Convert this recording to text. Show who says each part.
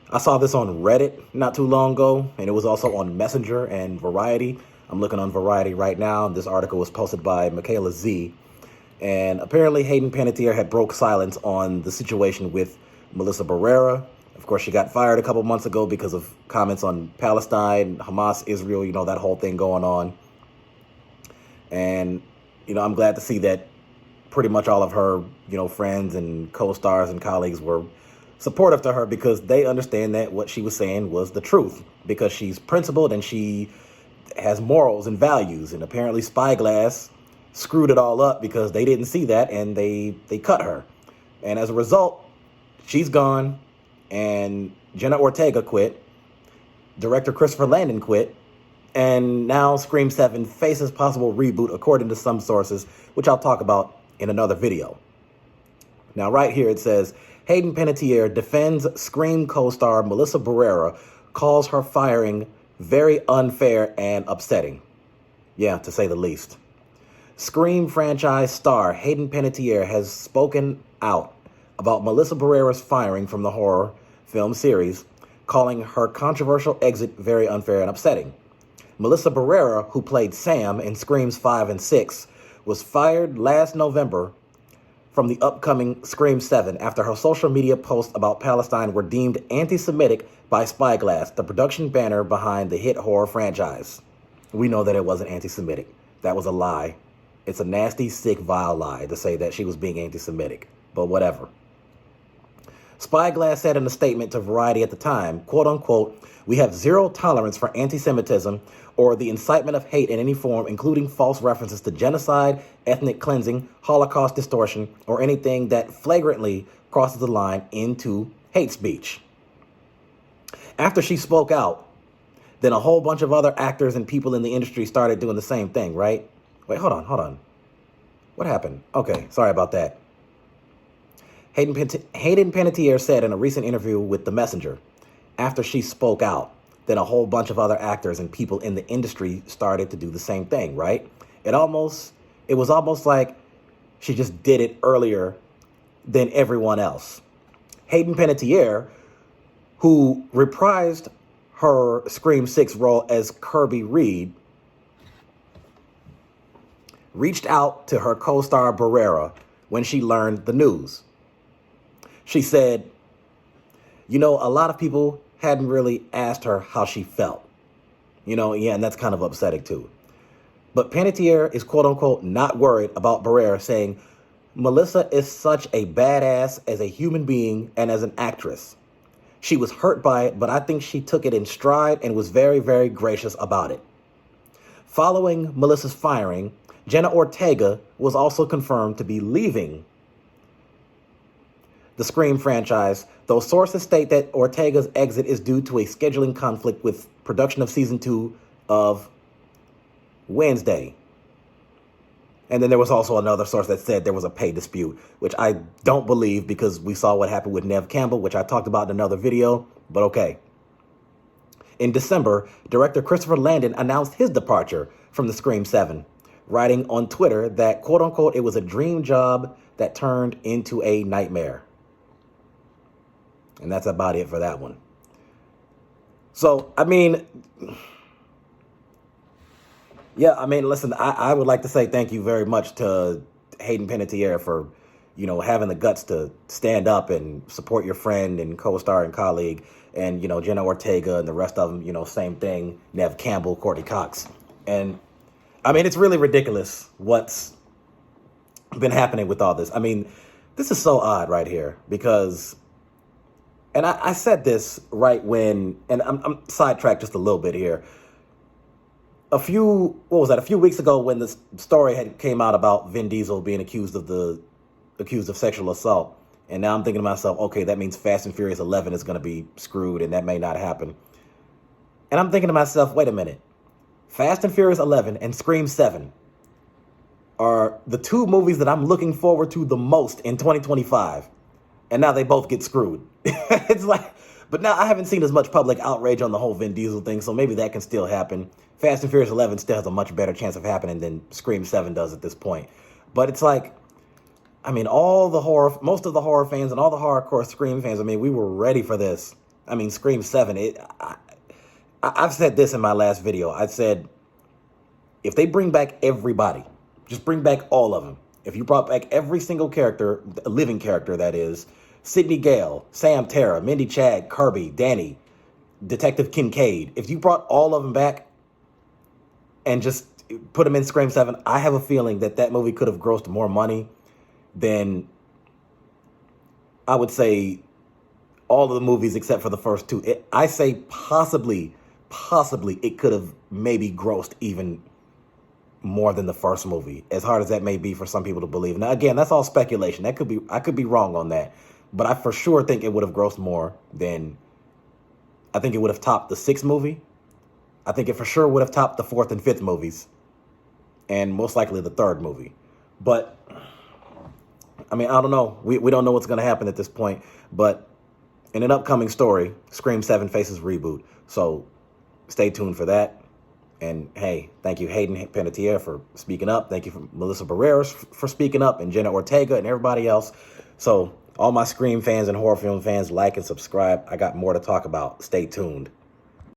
Speaker 1: I saw this on Reddit not too long ago, and it was also on Messenger and Variety. I'm looking on Variety right now. This article was posted by Michaela Z. And apparently Hayden Panettiere had broke silence on the situation with Melissa Barrera. Of course, she got fired a couple months ago because of comments on Palestine, Hamas, Israel, that whole thing going on. And, I'm glad to see that pretty much all of her, friends and co-stars and colleagues were supportive to her because they understand that what she was saying was the truth because she's principled and she has morals and values. And apparently Spyglass screwed it all up because they didn't see that and they cut her. And as a result, she's gone and Jenna Ortega quit. Director Christopher Landon quit. And now Scream 7 faces possible reboot according to some sources, which I'll talk about in another video. Now right here it says, Hayden Panettiere defends Scream co-star Melissa Barrera, calls her firing very unfair and upsetting. Yeah, to say the least. Scream franchise star Hayden Panettiere has spoken out about Melissa Barrera's firing from the horror film series, calling her controversial exit very unfair and upsetting. Melissa Barrera, who played Sam in Screams 5 and 6, was fired last November from the upcoming Scream 7 after her social media posts about Palestine were deemed anti-Semitic by Spyglass, the production banner behind the hit horror franchise. We know that it wasn't anti-Semitic. That was a lie. It's a nasty, sick, vile lie to say that she was being anti-Semitic, but whatever. Spyglass said in a statement to Variety at the time, quote unquote, "We have zero tolerance for anti-Semitism or the incitement of hate in any form, including false references to genocide, ethnic cleansing, Holocaust distortion, or anything that flagrantly crosses the line into hate speech." After she spoke out, then a whole bunch of other actors and people in the industry started doing the same thing, right? Wait, hold on. What happened? Okay, sorry about that. Hayden Panettiere said in a recent interview with The Messenger, after she spoke out, then a whole bunch of other actors and people in the industry started to do the same thing, right? It was almost like she just did it earlier than everyone else. Hayden Panettiere, who reprised her Scream 6 role as Kirby Reed, reached out to her co-star Barrera when she learned the news. She said, a lot of people hadn't really asked her how she felt. And that's kind of upsetting too. But Panettiere is quote unquote not worried about Barrera, saying, Melissa is such a badass as a human being and as an actress. She was hurt by it, but I think she took it in stride and was very, very gracious about it. Following Melissa's firing, Jenna Ortega was also confirmed to be leaving the Scream franchise, though sources state that Ortega's exit is due to a scheduling conflict with production of season 2 of Wednesday. And then there was also another source that said there was a pay dispute, which I don't believe because we saw what happened with Neve Campbell, which I talked about in another video, but okay. In December, director Christopher Landon announced his departure from the Scream 7, writing on Twitter that, quote unquote, it was a dream job that turned into a nightmare. And that's about it for that one. So, listen, I would like to say thank you very much to Hayden Panettiere for, having the guts to stand up and support your friend and co-star and colleague. And, Jenna Ortega and the rest of them, same thing. Neve Campbell, Courtney Cox. And, it's really ridiculous what's been happening with all this. This is so odd right here because... And I said this right when, and I'm sidetracked just a little bit here. A few weeks ago when this story had came out about Vin Diesel being accused of sexual assault. And now I'm thinking to myself, okay, that means Fast and Furious 11 is going to be screwed and that may not happen. And I'm thinking to myself, wait a minute. Fast and Furious 11 and Scream 7 are the two movies that I'm looking forward to the most in 2025. And now they both get screwed. It's like, but now I haven't seen as much public outrage on the whole Vin Diesel thing, so maybe that can still happen. Fast and Furious 11 still has a much better chance of happening than Scream 7 does at this point. But it's like, most of the horror fans and all the hardcore Scream fans, we were ready for this. I mean, Scream 7, I've said this in my last video. I said, if they bring back everybody, just bring back all of them. If you brought back every single character, a living character that is, Sidney Gale, Sam Tara, Mindy Chad, Kirby, Danny, Detective Kincaid, if you brought all of them back and just put them in Scream 7, I have a feeling that that movie could have grossed more money than, I would say, all of the movies except for the first two. I say possibly it could have maybe grossed even more than the first movie, as hard as that may be for some people to believe. Now, again, that's all speculation. I could be wrong on that, but I for sure think it would have grossed more than, I think it would have topped the sixth movie. I think it for sure would have topped the fourth and fifth movies, and most likely the third movie. But, I mean, I don't know. We don't know what's going to happen at this point, but in an upcoming story, Scream 7 faces reboot. So stay tuned for that. And hey, thank you, Hayden Panettiere, for speaking up. Thank you for Melissa Barrera for speaking up, and Jenna Ortega and everybody else. So all my Scream fans and horror film fans, like and subscribe. I got more to talk about. Stay tuned.